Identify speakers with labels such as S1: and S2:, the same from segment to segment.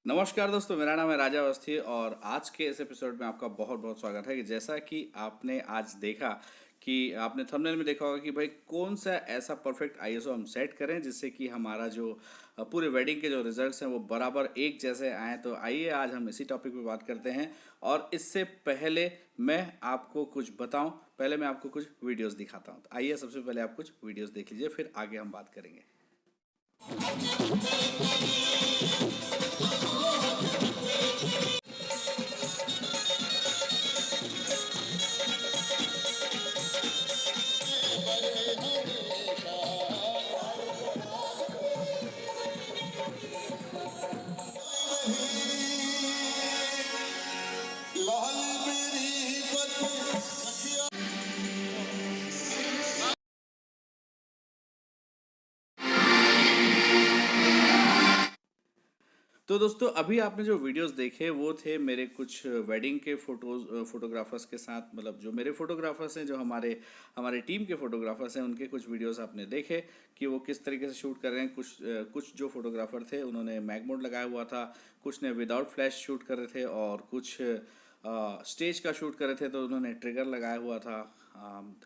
S1: नमस्कार दोस्तों, मेरा नाम है राजा अवस्थी और आज के इस एपिसोड में आपका बहुत बहुत स्वागत है। कि जैसा कि आपने आज देखा कि आपने थंबनेल में देखा होगा कि भाई कौन सा ऐसा परफेक्ट आईएसओ हम सेट करें जिससे कि हमारा जो पूरे वेडिंग के जो रिजल्ट्स हैं वो बराबर एक जैसे आएँ। तो आइए आज हम इसी टॉपिक पे बात करते हैं। और इससे पहले मैं आपको कुछ बताऊं, पहले मैं आपको कुछ वीडियोस दिखाता हूं। तो आइए सबसे पहले आप कुछ वीडियोस देख लीजिए, फिर आगे हम बात करेंगे।
S2: लाल मेरी बत्ती।
S1: तो दोस्तों अभी आपने जो वीडियोस देखे वो थे मेरे कुछ वेडिंग के फोटोग्राफर्स के साथ, मतलब जो मेरे फोटोग्राफर्स हैं, जो हमारे हमारे टीम के फोटोग्राफर्स हैं, उनके कुछ वीडियोस आपने देखे कि वो किस तरीके से शूट कर रहे हैं। कुछ जो फोटोग्राफर थे उन्होंने मैग मोड लगाया हुआ था, कुछ ने विदाउट फ्लैश शूट कर रहे थे और कुछ स्टेज का शूट कर रहे थे तो उन्होंने ट्रिगर लगाया हुआ था।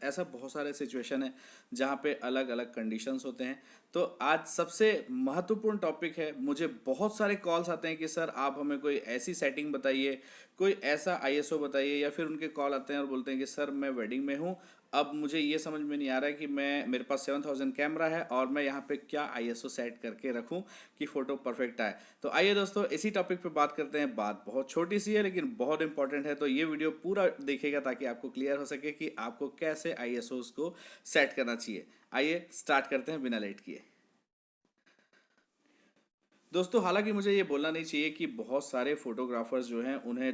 S1: ऐसा बहुत सारे सिचुएशन है जहाँ पे अलग अलग कंडीशंस होते हैं। तो आज सबसे महत्वपूर्ण टॉपिक है, मुझे बहुत सारे कॉल्स आते हैं कि सर आप हमें कोई ऐसी सेटिंग बताइए, कोई ऐसा आईएसओ बताइए, या फिर उनके कॉल आते हैं और बोलते हैं कि सर मैं वेडिंग में हूँ, अब मुझे ये समझ में नहीं आ रहा है कि मेरे पास 7000 कैमरा है और मैं यहाँ पे क्या आईएसओ सेट करके रखूँ कि फ़ोटो परफेक्ट आए। तो आइए दोस्तों इसी टॉपिक पे बात करते हैं। बात बहुत छोटी सी है लेकिन बहुत इंपॉर्टेंट है, तो ये वीडियो पूरा देखिएगा ताकि आपको क्लियर हो सके कि आपको कैसे आईएसओस को सेट करना चाहिए। आइए स्टार्ट करते हैं बिना लेट किए। दोस्तों हालांकि मुझे ये बोलना नहीं चाहिए कि बहुत सारे फोटोग्राफर्स जो हैं उन्हें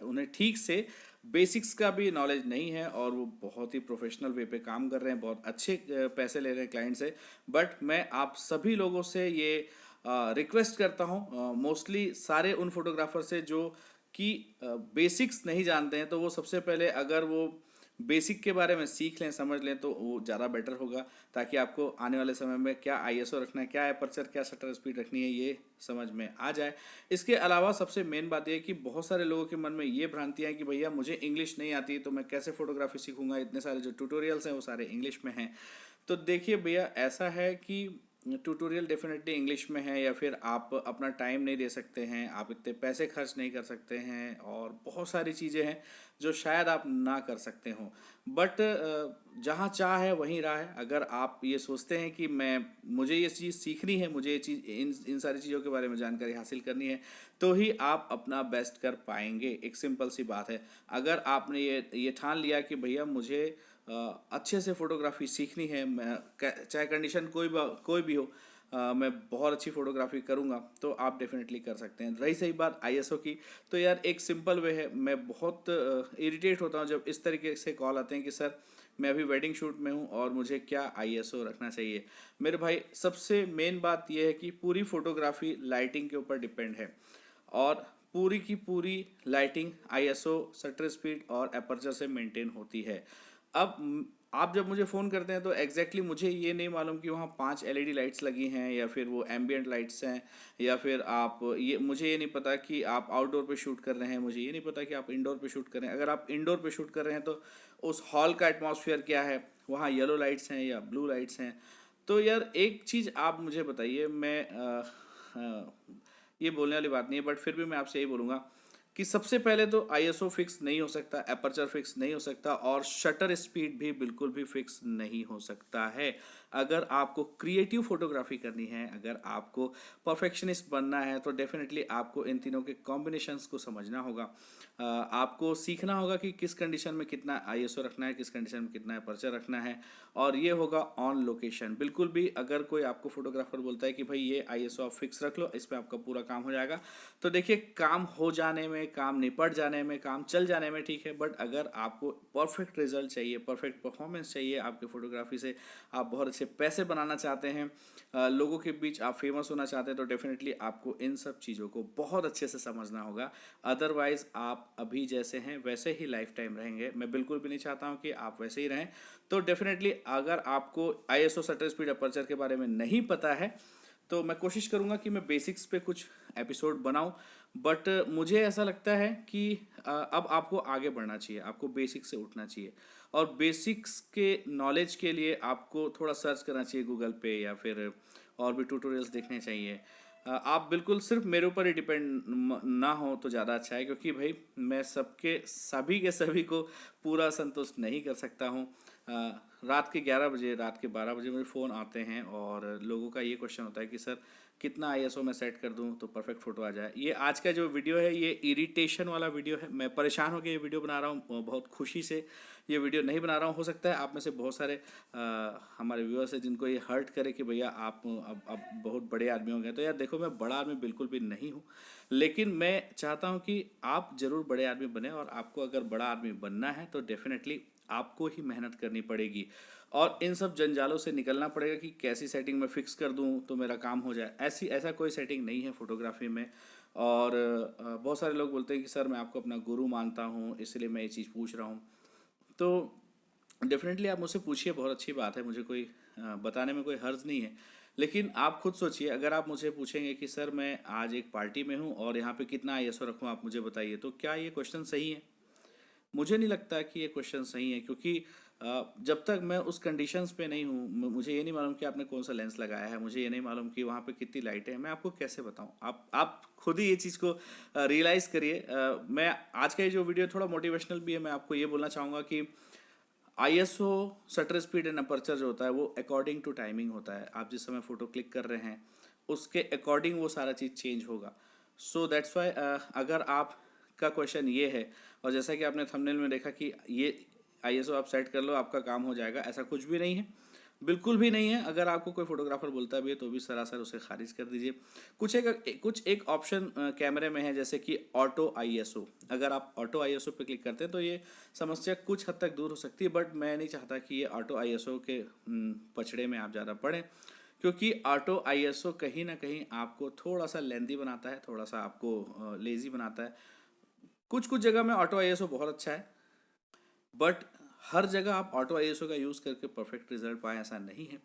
S1: उन्हें ठीक से बेसिक्स का भी नॉलेज नहीं है और वो बहुत ही प्रोफेशनल वे पे काम कर रहे हैं, बहुत अच्छे पैसे ले रहे हैं क्लाइंट से। बट मैं आप सभी लोगों से ये रिक्वेस्ट करता हूँ, मोस्टली सारे उन फोटोग्राफर से जो कि बेसिक्स नहीं जानते हैं, तो वो सबसे पहले अगर वो बेसिक के बारे में सीख लें, समझ लें, तो वो ज़्यादा बेटर होगा, ताकि आपको आने वाले समय में क्या आईएसओ रखना है, क्या एपर्चर, क्या शटर स्पीड रखनी है, ये समझ में आ जाए। इसके अलावा सबसे मेन बात यह है कि बहुत सारे लोगों के मन में ये भ्रांतियाँ हैं कि भैया मुझे इंग्लिश नहीं आती तो मैं कैसे फोटोग्राफी सीखूंगा, इतने सारे जो ट्यूटोरियल्स हैं वो सारे इंग्लिश में हैं। तो देखिए भैया, ऐसा है कि ट्यूटोरियल डेफिनेटली इंग्लिश में है, या फिर आप अपना टाइम नहीं दे सकते हैं, आप इतने पैसे खर्च नहीं कर सकते हैं, और बहुत सारी चीज़ें हैं जो शायद आप ना कर सकते हो। बट जहाँ चाह है वहीं राह है। अगर आप ये सोचते हैं कि मुझे ये चीज़ सीखनी है, मुझे ये चीज़ इन सारी चीज़ों के बारे में जानकारी हासिल करनी है, तो ही आप अपना बेस्ट कर पाएंगे। एक सिंपल सी बात है। अगर आपने ये ठान लिया कि भैया मुझे अच्छे से फोटोग्राफी सीखनी है, चाहे कंडीशन कोई भी हो, मैं बहुत अच्छी फोटोग्राफी करूँगा, तो आप डेफिनेटली कर सकते हैं। रही सही बात आईएसओ की, तो यार एक सिंपल वे है। मैं बहुत इरिटेट होता हूँ जब इस तरीके से कॉल आते हैं कि सर मैं अभी वेडिंग शूट में हूँ और मुझे क्या आईएसओ रखना चाहिए। मेरे भाई, सबसे मेन बात यह है कि पूरी फोटोग्राफी लाइटिंग के ऊपर डिपेंड है, और पूरी की पूरी लाइटिंग आईएसओ, शटर स्पीड और एपर्चर से मेंटेन होती है। अब आप जब मुझे फ़ोन करते हैं तो एग्जैक्टली मुझे ये नहीं मालूम कि वहाँ 5 एलईडी लाइट्स लगी हैं या फिर वो एम्बियंट लाइट्स हैं, या फिर मुझे ये नहीं पता कि आप आउटडोर पे शूट कर रहे हैं, मुझे ये नहीं पता कि आप इंडोर पे शूट कर रहे हैं। अगर आप इंडोर पे शूट कर रहे हैं तो उस हॉल का एटमॉस्फेयर क्या है, वहाँ येलो लाइट्स हैं या ब्लू लाइट्स हैं। तो यार एक चीज़ आप मुझे बताइए, ये बोलने वाली बात नहीं है बट फिर भी मैं आपसे यही बोलूँगा कि सबसे पहले तो आईएसओ फिक्स नहीं हो सकता, एपर्चर फिक्स नहीं हो सकता, और शटर स्पीड भी बिल्कुल भी फिक्स नहीं हो सकता है। अगर आपको क्रिएटिव फोटोग्राफी करनी है, अगर आपको परफेक्शनिस्ट बनना है, तो डेफिनेटली आपको इन तीनों के कॉम्बिनेशंस को समझना होगा। आपको सीखना होगा कि किस कंडीशन में कितना आईएसओ रखना है, किस कंडीशन में कितना एपर्चर रखना है, और ये होगा ऑन लोकेशन। बिल्कुल भी अगर कोई आपको फोटोग्राफर बोलता है कि भाई ये आईएसओ आप फिक्स रख लो, इस पर आपका पूरा काम हो जाएगा, तो देखिए काम हो जाने में, काम निपट जाने में, काम चल जाने में ठीक है, बट अगर आपको परफेक्ट रिजल्ट चाहिए, परफेक्ट परफॉर्मेंस चाहिए आपके फोटोग्राफी से, आप बहुत अच्छे पैसे बनाना चाहते हैं, लोगों के बीच आप फेमस होना चाहते हैं, तो डेफिनेटली आपको इन सब चीज़ों को बहुत अच्छे से समझना होगा। अदरवाइज आप अभी जैसे हैं वैसे ही लाइफ टाइम रहेंगे। मैं बिल्कुल भी नहीं चाहता हूँ कि आप वैसे ही रहें। तो डेफिनेटली अगर आपको आईएसओ, शटर स्पीड, अपर्चर के बारे में नहीं पता है, तो मैं कोशिश करूँगा कि मैं बेसिक्स पे कुछ एपिसोड बनाऊँ, बट मुझे ऐसा लगता है कि अब आपको आगे बढ़ना चाहिए, आपको बेसिक्स से उठना चाहिए और बेसिक्स के नॉलेज के लिए आपको थोड़ा सर्च करना चाहिए गूगल पे या फिर और भी ट्यूटोरियल्स देखने चाहिए। आप बिल्कुल सिर्फ मेरे ऊपर ही डिपेंड ना हो तो ज़्यादा अच्छा है, क्योंकि भाई मैं सबके सभी के सभी को पूरा संतुष्ट नहीं कर सकता हूँ। रात के 11 बजे, रात के 12 बजे मुझे फ़ोन आते हैं और लोगों का ये क्वेश्चन होता है कि सर कितना आईएसओ मैं सेट कर दूं तो परफेक्ट फ़ोटो आ जाए। ये आज का जो वीडियो है ये इरिटेशन वाला वीडियो है। मैं परेशान होकर ये वीडियो बना रहा हूँ, बहुत खुशी से ये वीडियो नहीं बना रहा हूँ। हो सकता है आप में से बहुत सारे हमारे व्यूअर्स हैं जिनको ये हर्ट करे कि भैया आप अब बहुत बड़े आदमी हो गए। तो यार देखो, मैं बड़ा आदमी बिल्कुल भी नहीं हूँ, लेकिन मैं चाहता हूँ कि आप ज़रूर बड़े आदमी बने, और आपको अगर बड़ा आदमी बनना है तो डेफिनेटली आपको ही मेहनत करनी पड़ेगी और इन सब जंजालों से निकलना पड़ेगा कि कैसी सेटिंग मैं फ़िक्स कर दूं तो मेरा काम हो जाए। ऐसा कोई सेटिंग नहीं है फोटोग्राफी में। और बहुत सारे लोग बोलते हैं कि सर मैं आपको अपना गुरु मानता हूं इसलिए मैं ये चीज़ पूछ रहा हूं। तो डेफिनेटली आप मुझसे पूछिए, बहुत अच्छी बात है, मुझे कोई बताने में कोई हर्ज नहीं है। लेकिन आप खुद सोचिए, अगर आप मुझे पूछेंगे कि सर मैं आज एक पार्टी में हूँ और यहाँ पे कितना आईएसओ रखूँ आप मुझे बताइए, तो क्या ये क्वेश्चन सही है? मुझे नहीं लगता कि ये क्वेश्चन सही है, क्योंकि जब तक मैं उस कंडीशंस पे नहीं हूँ, मुझे ये नहीं मालूम कि आपने कौन सा लेंस लगाया है, मुझे ये नहीं मालूम कि वहाँ पे कितनी लाइटें हैं, मैं आपको कैसे बताऊँ? आप खुद ही ये चीज़ को रियलाइज़ करिए। मैं आज का ये जो वीडियो थोड़ा मोटिवेशनल भी है, मैं आपको ये बोलना चाहूँगा कि ISO, shutter speed and aperture जो होता है वो अकॉर्डिंग टू टाइमिंग होता है। आप जिस समय फ़ोटो क्लिक कर रहे हैं उसके अकॉर्डिंग वो सारा चीज़ चेंज होगा। सो दैट्स वाई अगर आप का क्वेश्चन ये है, और जैसा कि आपने थंबनेल में देखा कि ये आईएसओ आप सेट कर लो आपका काम हो जाएगा, ऐसा कुछ भी नहीं है, बिल्कुल भी नहीं है। अगर आपको कोई फोटोग्राफर बोलता भी है तो भी सरासर उसे खारिज कर दीजिए। कुछ एक ऑप्शन कैमरे में है, जैसे कि ऑटो आईएसओ। अगर आप ऑटो आईएसओ पे क्लिक करते हैं तो ये समस्या कुछ हद तक दूर हो सकती है, बट मैं नहीं चाहता कि ये ऑटो आईएसओ के पछड़े में आप ज़्यादा पड़ें, क्योंकि ऑटो आईएसओ कहीं ना कहीं आपको थोड़ा सा लेंदी बनाता है, थोड़ा सा आपको लेज़ी बनाता है। कुछ कुछ जगह में ऑटो आईएसओ बहुत अच्छा है, बट हर जगह आप ऑटो आईएसओ का यूज़ करके परफेक्ट रिजल्ट पाएँ ऐसा नहीं है।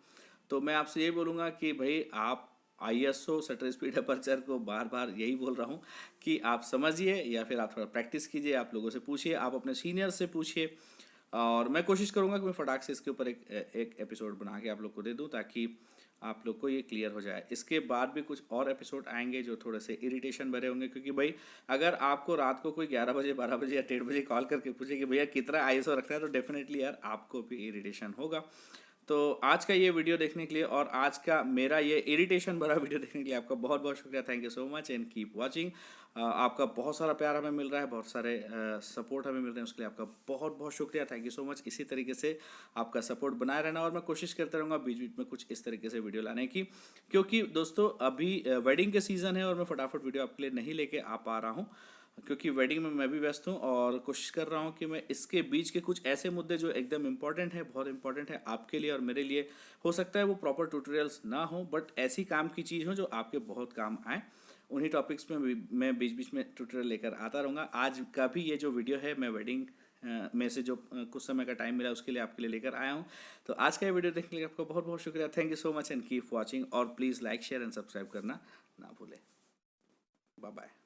S1: तो मैं आपसे ये बोलूँगा कि भाई आप आईएसओ, शटर स्पीड, अपर्चर को बार बार यही बोल रहा हूँ कि आप समझिए या फिर आप थोड़ा प्रैक्टिस कीजिए, आप लोगों से पूछिए, आप अपने सीनियर से पूछिए। और मैं कोशिश करूँगा कि मैं फटाक से इसके ऊपर एक एपिसोड बना के आप लोग को दे दूँ, ताकि आप लोग को ये क्लियर हो जाए। इसके बाद भी कुछ और एपिसोड आएंगे जो थोड़े से इरिटेशन भरे होंगे, क्योंकि भाई अगर आपको रात को कोई 11 बजे, 12 बजे या 1:30 बजे कॉल करके पूछे कि भैया कितना आईएसओ रखना है, तो डेफिनेटली यार आपको भी इरिटेशन होगा। तो आज का ये वीडियो देखने के लिए और आज का मेरा ये इरिटेशन भरा वीडियो देखने के लिए आपका बहुत बहुत शुक्रिया। Thank you so much and keep watching. आपका बहुत सारा प्यार हमें मिल रहा है, बहुत सारे सपोर्ट हमें मिल रहे हैं, उसके लिए आपका बहुत बहुत शुक्रिया। Thank you so much. इसी तरीके से आपका सपोर्ट बनाए रहना और मैं कोशिश करता रहूँगा बीच बीच में कुछ इस तरीके से वीडियो लाने की, क्योंकि दोस्तों अभी वेडिंग के सीज़न है और मैं फटाफट वीडियो आपके लिए नहीं लेके आ पा रहा हूँ, क्योंकि वेडिंग में मैं भी व्यस्त हूँ और कोशिश कर रहा हूँ कि मैं इसके बीच के कुछ ऐसे मुद्दे जो एकदम इम्पॉर्टेंट है, बहुत इंपॉर्टेंट है आपके लिए और मेरे लिए, हो सकता है वो प्रॉपर ट्यूटोरियल्स ना हो, बट ऐसी काम की चीज़ हो जो आपके बहुत काम आए, उन्हीं टॉपिक्स में मैं बीच बीच में ट्यूटोरियल लेकर आता रहूँगा। आज का भी ये जो वीडियो है मैं वेडिंग में से जो कुछ समय का टाइम मिला उसके लिए आपके लिए लेकर आया हूँ। तो आज का ये वीडियो देखने के लिए आपका बहुत बहुत शुक्रिया। Thank you so much and keep watching, और please like, share and subscribe करना ना भूलें। Bye bye.